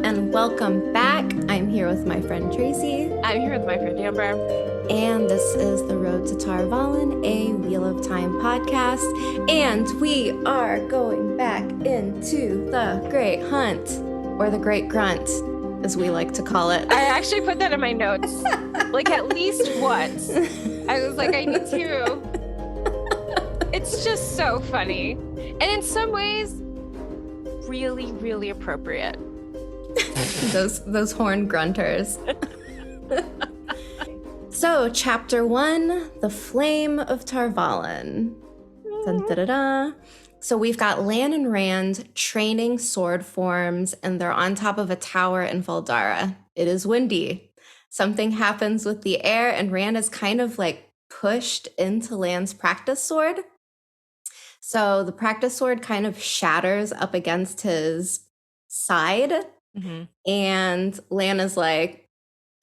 and welcome back. I'm here with my friend Tracy. I'm here with my friend Amber. And this is The Road to Tarvalen, a Wheel of Time podcast. And we are going back into the Great Hunt, or the Great Grunt, as we like to call it. I actually put that in my notes, like at least once. I was like, I need to. It's just so funny. And in some ways, really, really appropriate. those horn grunters. So, Chapter 1, The Flame of Tarvalen. Dun, da, da, da. So we've got Lan and Rand training sword forms, and they're on top of a tower in Fal Dara. It is windy. Something happens with the air, and Rand is kind of like pushed into Lan's practice sword. So the practice sword kind of shatters up against his side. Mm-hmm. And Lan is like,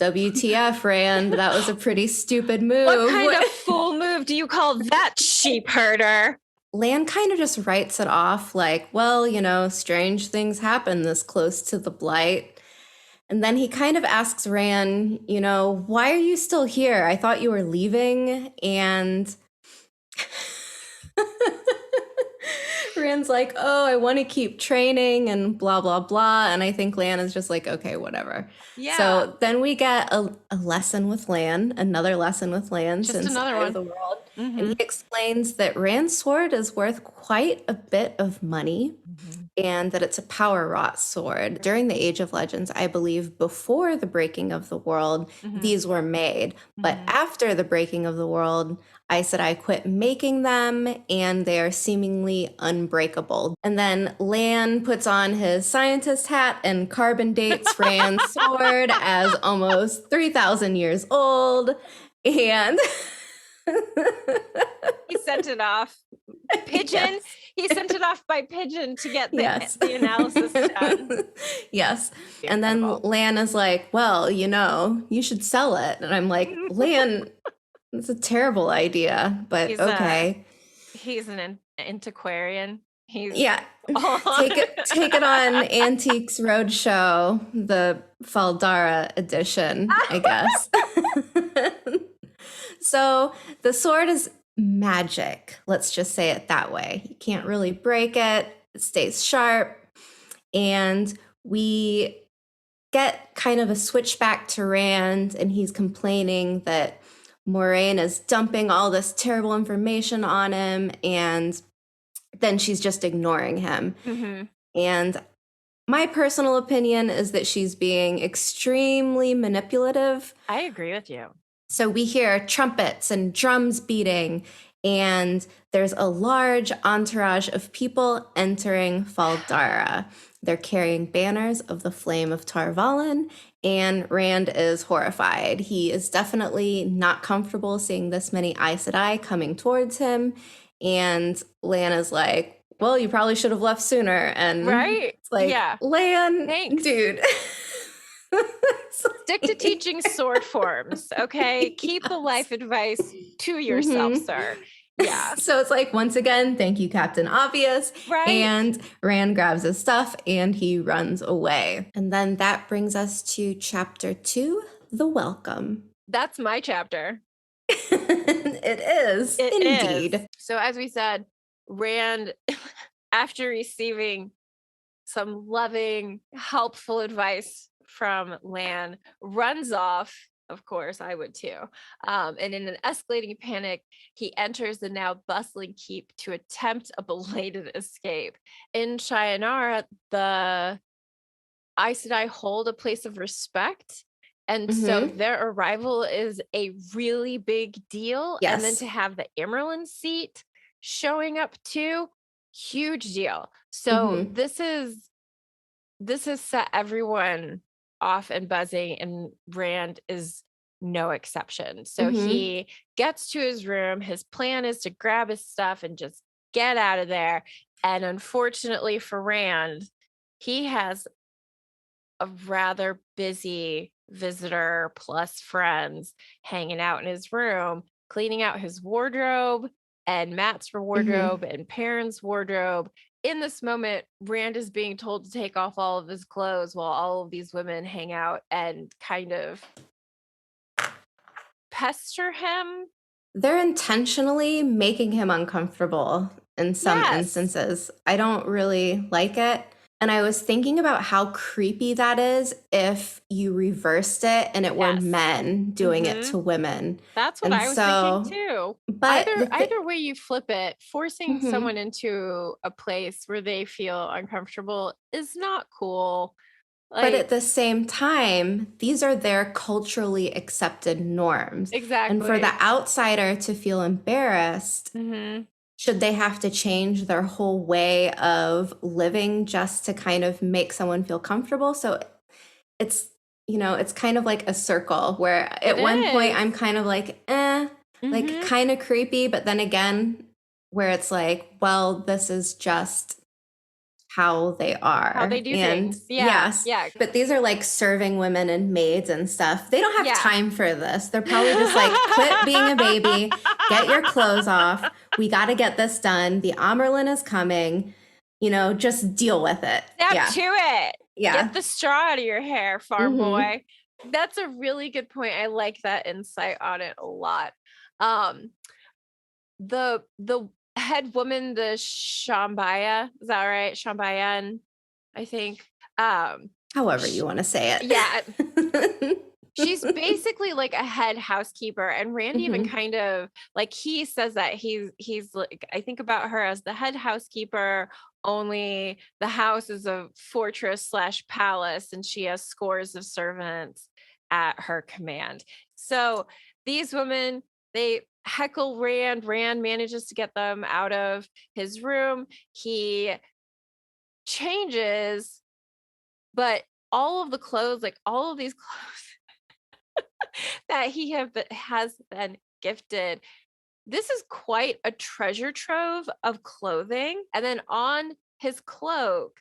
WTF, Rand, that was a pretty stupid move. What kind of fool move do you call that, sheep herder? Lan kind of just writes it off like, well, you know, strange things happen this close to the blight. And then he kind of asks Rand, you know, why are you still here? I thought you were leaving. And Rand's like, oh, I want to keep training and blah, blah, blah. And I think Lan is just like, okay, whatever. Yeah. So then we get a lesson with Lan, another lesson with Lan. Just since another one. The world. Mm-hmm. And he explains that Rand's sword is worth quite a bit of money, mm-hmm. and that it's a power wrought sword. During the Age of Legends, I believe before the breaking of the world, mm-hmm. these were made. Mm-hmm. But after the breaking of the world, Aes Sedai quit making them, and they are seemingly unbreakable. And then Lan puts on his scientist hat and carbon dates Rand's sword as almost 3,000 years old. And he sent it off. Pigeon. Yes. He sent it off by pigeon to get the analysis done. Yes. And then Lan is like, well, you know, you should sell it. And I'm like, Lan, it's a terrible idea, but okay. He's an antiquarian. Take it on Antiques Roadshow, the Fal Dara edition, I guess. So the sword is magic. Let's just say it that way. You can't really break it. It stays sharp. And we get kind of a switch back to Rand, and he's complaining that Moiraine is dumping all this terrible information on him, and then she's just ignoring him. Mm-hmm. And my personal opinion is that she's being extremely manipulative. I agree with you. So we hear trumpets and drums beating, and there's a large entourage of people entering Fal Dara. They're carrying banners of the Flame of Tarvalen, and Rand is horrified. He is definitely not comfortable seeing this many Aes Sedai coming towards him, and Lan is like, well, you probably should have left sooner. And right? It's like, yeah. Lan, thanks. Dude. Stick to teaching sword forms, okay? Keep the life advice to yourself, mm-hmm. sir. Yeah. So it's like, once again, thank you, Captain Obvious. Right. And Rand grabs his stuff and he runs away. And then that brings us to Chapter 2, The Welcome. That's my chapter. It is. Indeed. Is. So as we said, Rand, after receiving some loving, helpful advice from Lan, runs off. Of course, I would too. And in an escalating panic, he enters the now bustling keep to attempt a belated escape. In Shayinara, the Aes Sedai hold a place of respect. And mm-hmm. so their arrival is a really big deal. Yes. And then to have the Amyrlin Seat showing up too, huge deal. So mm-hmm. this has set everyone off and buzzing, and Rand is no exception. So mm-hmm. he gets to his room. His plan is to grab his stuff and just get out of there. And unfortunately for Rand, he has a rather busy visitor plus friends hanging out in his room, cleaning out his wardrobe and Matt's wardrobe mm-hmm. and Perrin's wardrobe. in this moment, Rand is being told to take off all of his clothes while all of these women hang out and kind of pester him. They're intentionally making him uncomfortable in some Yes. instances. I don't really like it. And I was thinking about how creepy that is if you reversed it and it were Yes. men doing it to women. That's what And I was thinking so, too. but Either the thing, either way you flip it, forcing someone into a place where they feel uncomfortable is not cool. but Like, at the same time, these are their culturally accepted norms. And for the exactly. outsider to feel embarrassed, Mhm. should they have to change their whole way of living just to kind of make someone feel comfortable? So it's, it's kind of like a circle where It at one point I'm is. kind of like, like Mhm. kind of creepy, but then again, where it's like, well, this is just how they How they are. do And things. Yeah. yes, Yeah. but these are like serving women and maids and stuff. They don't have Yeah. time for this. They're probably just like, quit being a baby, get your clothes off. We got to get this done. The Amyrlin is coming. Just deal with it. Step Yeah. to it. Yeah. Get the straw out of your hair, farm Mm-hmm. boy. That's a really good point. I like that insight on it a lot. Um, the head woman, the Shambaya, is that right? Shambayan, I think. However sh- you want to say yeah, it. she's basically like a head housekeeper, and Randy even Mm-hmm. kind of like he says that he's like, I think about her as the head housekeeper, only the house is a fortress slash palace and she has scores of servants at her command. So these women, they heckle Rand manages to get them out of his room. He changes, but all of the clothes, like all of these clothes that has been gifted. This is quite a treasure trove of clothing. And then on his cloak,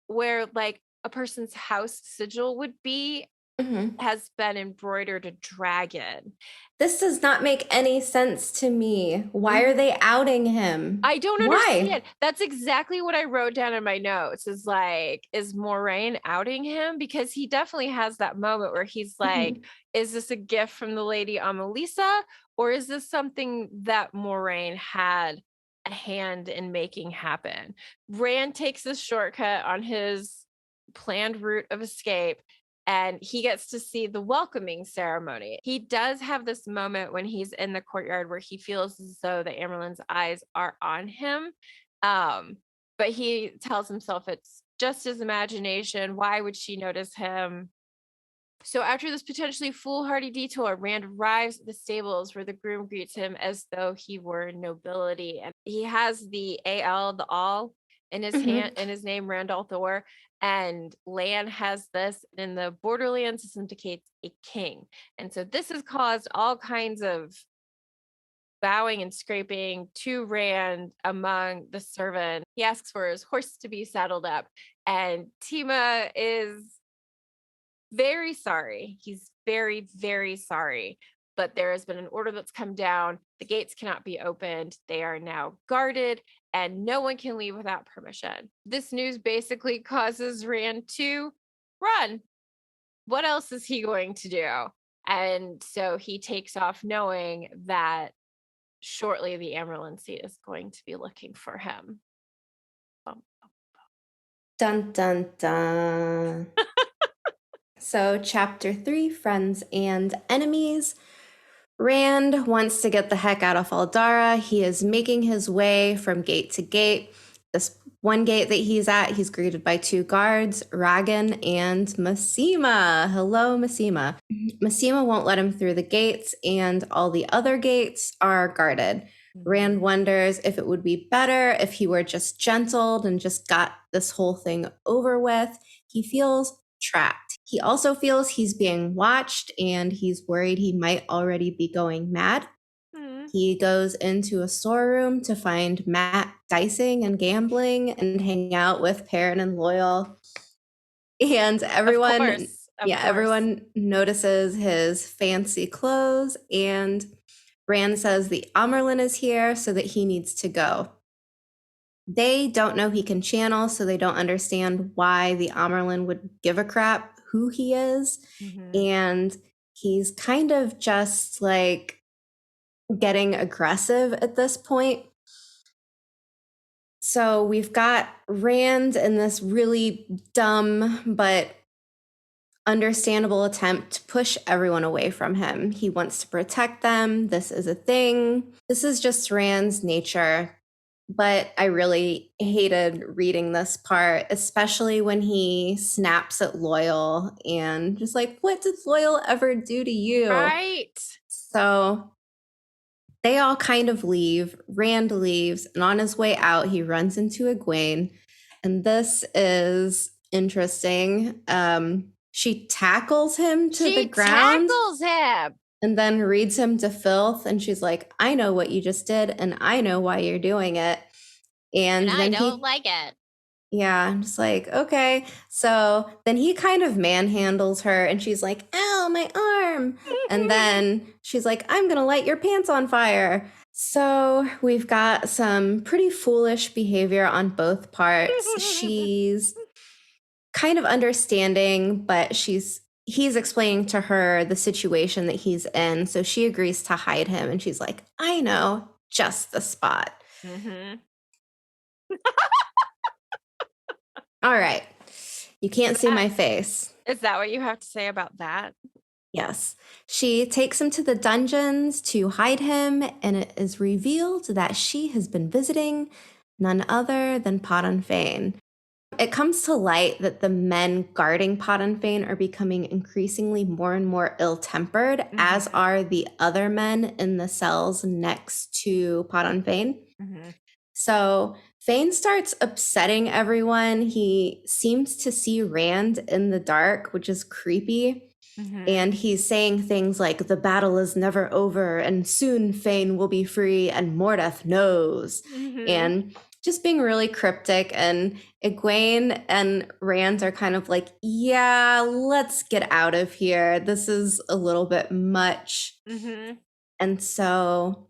where like a person's house sigil would be, Mm-hmm. has been embroidered a dragon. This does not make any sense to me. Why are Mhm. they outing him? I don't Why? understand. That's exactly what I wrote down in my notes is like, is Moraine outing him? Because he definitely has that moment where he's like, Mhm. is this a gift from the lady Amelisa? Or is this something that Moraine had a hand in making happen? Rand takes this shortcut on his planned route of escape and he gets to see the welcoming ceremony. He does have this moment when he's in the courtyard where he feels as though the Amyrlin's eyes are on him. Um, but he tells himself it's just his imagination. Why would she notice him? So after this potentially foolhardy detour, Rand arrives at the stables where the groom greets him as though he were nobility. And he has the AL, the all in his hand, Mhm. in his name, Randall Thor. And Lan has this, and in the Borderlands, this indicates a king. And so this has caused all kinds of bowing and scraping to Rand among the servants. He asks for his horse to be saddled up. And Tima is very sorry. He's very, very sorry. But there has been an order that's come down. The gates cannot be opened. They are now guarded, and no one can leave without permission. This news basically causes Rand to run. What else is he going to do? And so he takes off knowing that shortly the Amyrlin Seat is going to be looking for him. Um, Dun dun dun. So, chapter 3, Friends and Enemies. Rand wants to get the heck out of Fal Dara. He is making his way from gate to gate. This one gate that he's at, he's greeted by two guards, Ragan and Massima. Hello, Massima. Massima won't let him through the gates, and all the other gates are guarded. Rand wonders if it would be better if he were just gentled and just got this whole thing over with. He feels trapped. He also feels he's being watched and he's worried he might already be going mad. hmm. He goes into a storeroom to find Matt dicing and gambling and hanging out with Perrin and Loyal. And Of everyone, course. Of yeah, course. everyone notices his fancy clothes. And Rand says the Amyrlin is here so that he needs to go. They don't know he can channel, so they don't understand why the Amyrlin would give a crap who he is. Mhm. And he's kind of just like getting aggressive at this point. So we've got Rand in this really dumb but understandable attempt to push everyone away from him. He wants to protect them. This is a thing. This is just Rand's nature. But I really hated reading this part, especially when he snaps at Loyal and just like, what did Loyal ever do to you? Right. So they all kind of leave. Rand leaves, and on his way out, he runs into Egwene. And this is interesting. She tackles him to the She ground tackles him. and then reads him to filth. And she's like, I know what you just did, and I know why you're doing it. And I then don't like it. yeah, I'm just like, okay. So then he kind of manhandles her, and she's like, ow, my arm. And then she's like, I'm going to light your pants on fire. So we've got some pretty foolish behavior on both parts. She's kind of understanding, but he's explaining to her the situation that he's in. So she agrees to hide him, and she's like, I know just the spot. Mhm. All right. You can't see my face. Is that what you have to say about that? Yes. She takes him to the dungeons to hide him, and it is revealed that she has been visiting none other than Pt.1. It comes to light that the men guarding Pt.1 are becoming increasingly more and more ill-tempered, as Mhm. are the other men in the cells next to Pt.1. Mhm. So Fane starts upsetting everyone. He seems to see Rand in the dark, which is creepy. Mhm. And he's saying things like, the battle is never over, and soon Fane will be free, and Mordeth knows. Mhm. And just being really cryptic. And Egwene and Rand are kind of like, yeah, let's get out of here. This is a little bit much. Mhm. And so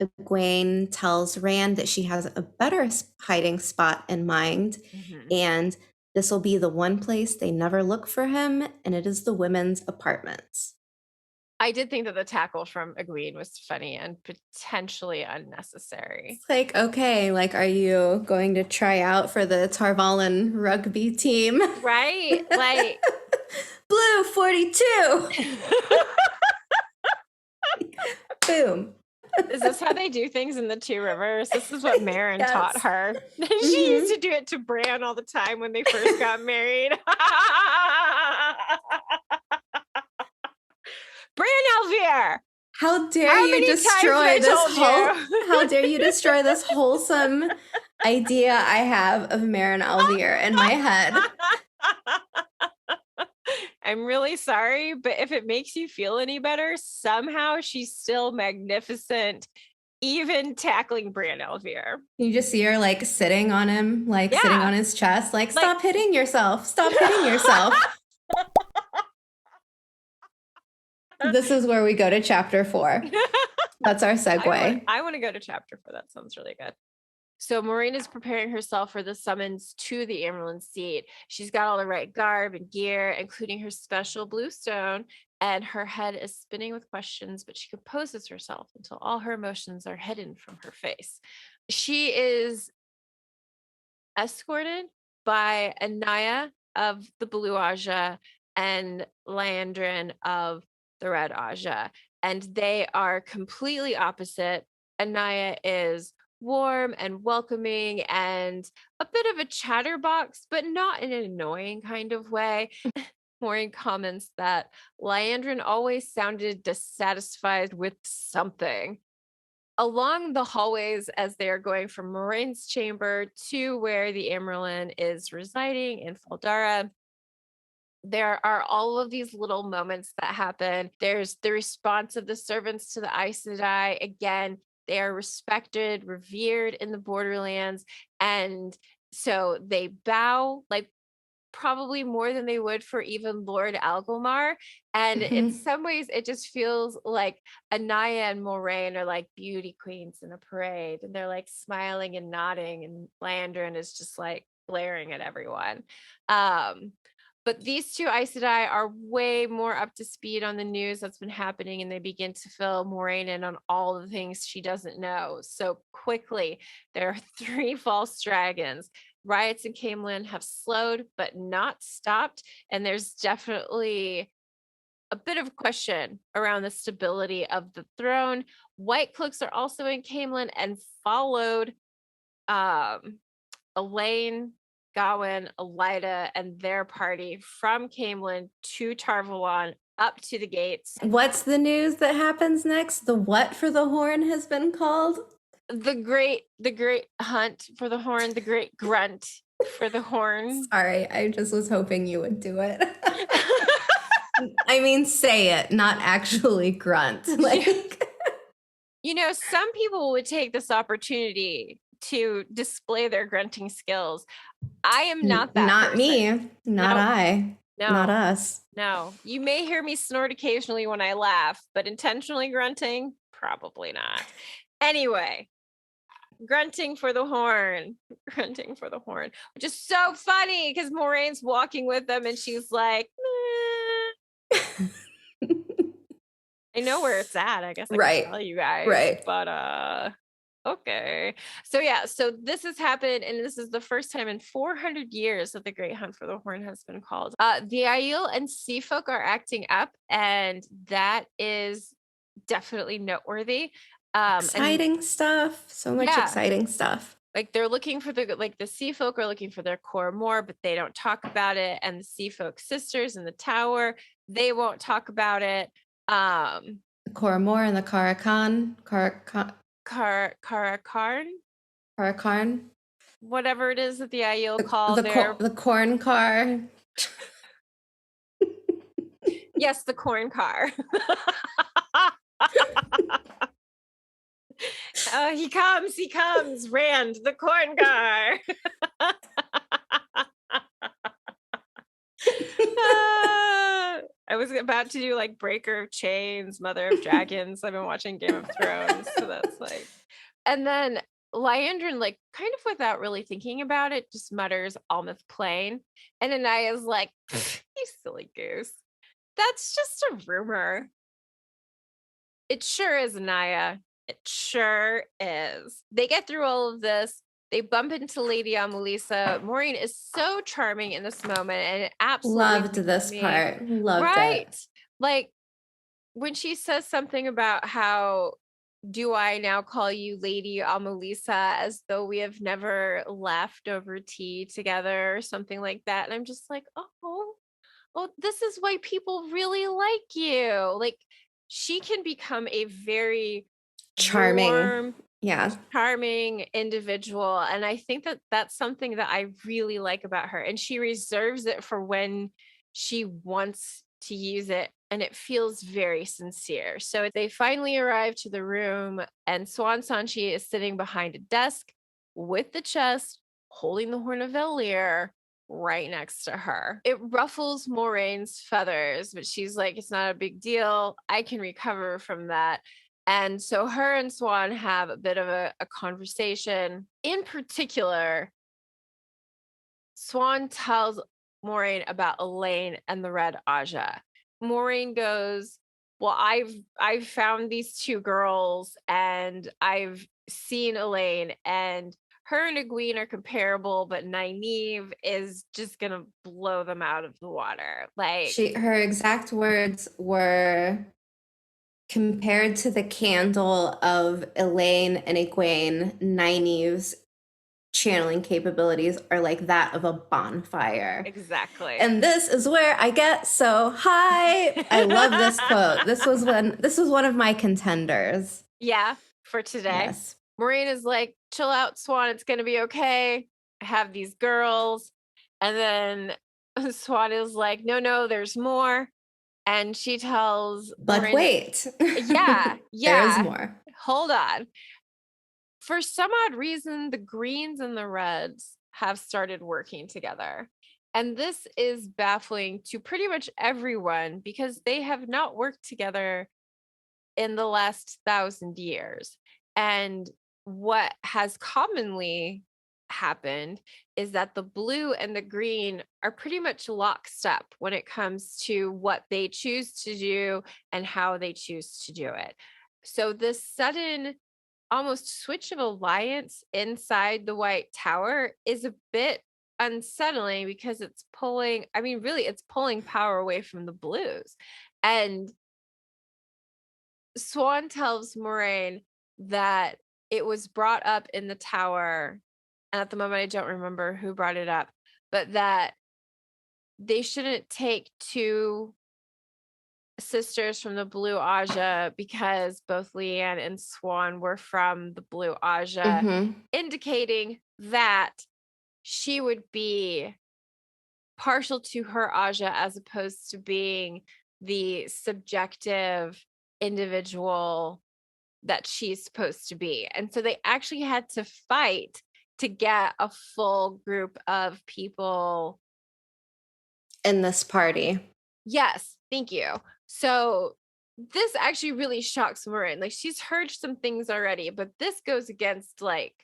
Egwene tells Rand that she has a better hiding spot in mind, Mhm. and this will be the one place they never look for him, and it is the women's apartments. I did think that the tackle from Egwene was funny and potentially unnecessary. It's like, okay, like, are you going to try out for the Tarvalen rugby team? Right? Like Blue 42! Boom. is this how they do things in the Two Rivers? This is what Marin taught Yes. her. She Mhm. used to do it to Bran all the time when they first got married. Bran Elvier! How dare How you many times have destroy I this told whole you? how dare you destroy this wholesome idea I have of Marin Alvier in my head? I'm really sorry, but if it makes you feel any better, somehow she's still magnificent, even tackling Bran Elvier. You just see her like sitting on him, like sitting Yeah, on his chest, like, like stop hitting yourself, stop hitting yourself. This is where we go to chapter 4. That's our segue. I want to go to chapter 4. That sounds really good. So Maureen is preparing herself for the summons to the Amyrlin Seat. She's got all the right garb and gear, including her special blue stone, and her head is spinning with questions, but she composes herself until all her emotions are hidden from her face. She is escorted by Anaya of the Blue Aja and Landrin of the Red Aja, and they are completely opposite. Anaya is warm and welcoming and a bit of a chatterbox, but not in an annoying kind of way. Maureen comments that Lyandrin always sounded dissatisfied with something. Along the hallways as they are going from Moraine's chamber to where the Amyrlin is residing in Fal Dara, there are all of these little moments that happen. There's the response of the servants to the Aes Sedai. Again, they are respected, revered in the Borderlands. And so they bow like probably more than they would for even Lord Algomar. And in Mhm. some ways, it just feels like Anaya and Moraine are like beauty queens in a parade, and they're like smiling and nodding, and Landrin is just like glaring at everyone. Um, but these two Aes Sedai are way more up to speed on the news that's been happening, and they begin to fill Moraine in on all the things she doesn't know. So quickly, there are 3 false dragons. Riots in Camelin have slowed but not stopped, and there's definitely a bit of question around the stability of the throne. White cloaks are also in Camelin and followed um Elaine, Gawain, Elida, and their party from Camelin to Tarvalon up to the gates. What's the news that happens next? The what for the horn has been called? The great hunt for the horn, the great grunt for the horn. Sorry, I just was hoping you would do it. I mean, say it, not actually grunt. Like, You know, some people would take this opportunity to display their grunting skills. I am not that not person. me, not No, I, not no, us. no. You may hear me snort occasionally when I laugh, but intentionally grunting, probably not. Anyway, grunting for the horn, grunting for the horn, which is so funny because Moraine's walking with them and she's like, I know where it's at. I guess I can Right, tell you guys, right. but okay. So yeah, so this has happened, and this is the first time in 400 years that the Great Hunt for the Horn has been called. The Aiel and Sea Folk are acting up, and that is definitely noteworthy. And Exciting stuff. So much yeah, exciting stuff. like they're looking for the Sea Folk are looking for their core more, but they don't talk about it. And the Sea Folk sisters in the tower, they won't talk about it. Koramor and the Karakan. Karakarn, Karakarn. whatever it is that the Aiel call their The corn car. yes, the corn car. Oh, he comes, Rand, the corn car. I was about to do like Breaker of Chains, Mother of Dragons. I've been watching Game of Thrones, so that's like. And then Lyandrin, like kind of without really thinking about it, just mutters Almouth Plain. And Anaya's like, you silly goose. That's just a rumor. It sure is, Anaya. It sure is. They get through all of this. They bump into Lady Amelisa. Maureen is so charming in this moment, and it absolutely Loved this part. Loved right. it. Like when she says something about how do I now call you Lady Amelisa as though we have never left over tea together or something like that. And I'm just like, oh, well, this is why people really like you. Like she can become a very Charming. warm, Yeah. charming individual. And I think that that's something that I really like about her. And she reserves it for when she wants to use it. And it feels very sincere. So they finally arrive to the room, and Siuan Sanche is sitting behind a desk with the chest, holding the Horn of Ellir right next to her. It ruffles Moraine's feathers, but she's like, it's not a big deal. I can recover from that. And so her and Swan have a bit of a conversation. In particular, Swan tells Moraine about Elaine and the Red Aja. Moraine goes, well, I've found these 2 girls and I've seen Elaine, and her and Egwene are comparable, but Nynaeve is just gonna blow them out of the water. Like Her exact words were, compared to the candle of Elaine and Egwene, Nynaeve's channeling capabilities are like that of a bonfire. exactly. And this is where I get so high. I love this quote. This was one of my contenders. Yeah, for today. Yes. Moraine is like, chill out, Swan. It's going to be okay. I have these girls. And then Swan is like, no, there's more. And she tells But Moraine, wait. yeah, There is more. hold on. For some odd reason, the greens and the reds have started working together. And this is baffling to pretty much everyone because they have not worked together in the last 1,000 years. And what has commonly happened is that the blue and the green are pretty much lockstep when it comes to what they choose to do and how they choose to do it. So this sudden almost switch of alliance inside the White Tower is a bit unsettling because it's pulling, I mean, really, it's pulling power away from the blues. And Swan tells Moraine that it was brought up in the tower, and at the moment I don't remember who brought it up, but that they shouldn't take two sisters from the Blue Aja because both Leanne and Swan were from the Blue Aja, indicating that she would be partial to her Aja as opposed to being the subjective individual that she's supposed to be. And so they actually had to fight to get a full group of people in this party. Yes, thank you. So this actually really shocks Marin. Like she's heard some things already, but this goes against like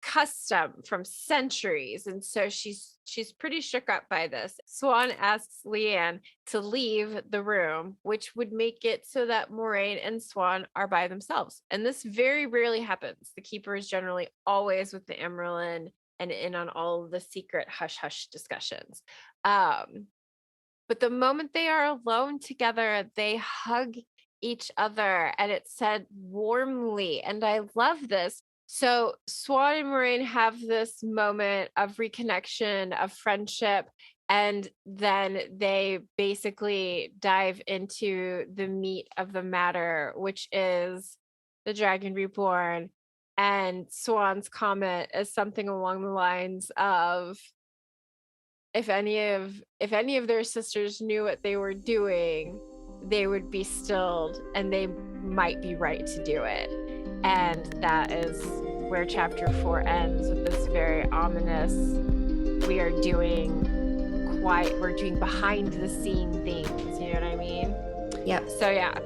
custom from centuries, and so she's pretty shook up by this. Swan asks Leanne to leave the room, which would make it so that Moraine and Swan are by themselves, and this very rarely happens. The keeper is generally always with the Amyrlin and in on all of the secret hush hush discussions. But the moment they are alone together, they hug each other, and it's said warmly, and I love this. So Swan and Moraine have this moment of reconnection, of friendship, and then they basically dive into the meat of the matter, which is the Dragon Reborn. And Swan's comment is something along the lines of, if any of their sisters knew what they were doing, they would be stilled, and they might be right to do it. And that is where chapter 4 ends, with this very ominous, we're doing behind the scene things, you know what I mean? Yep. So yeah,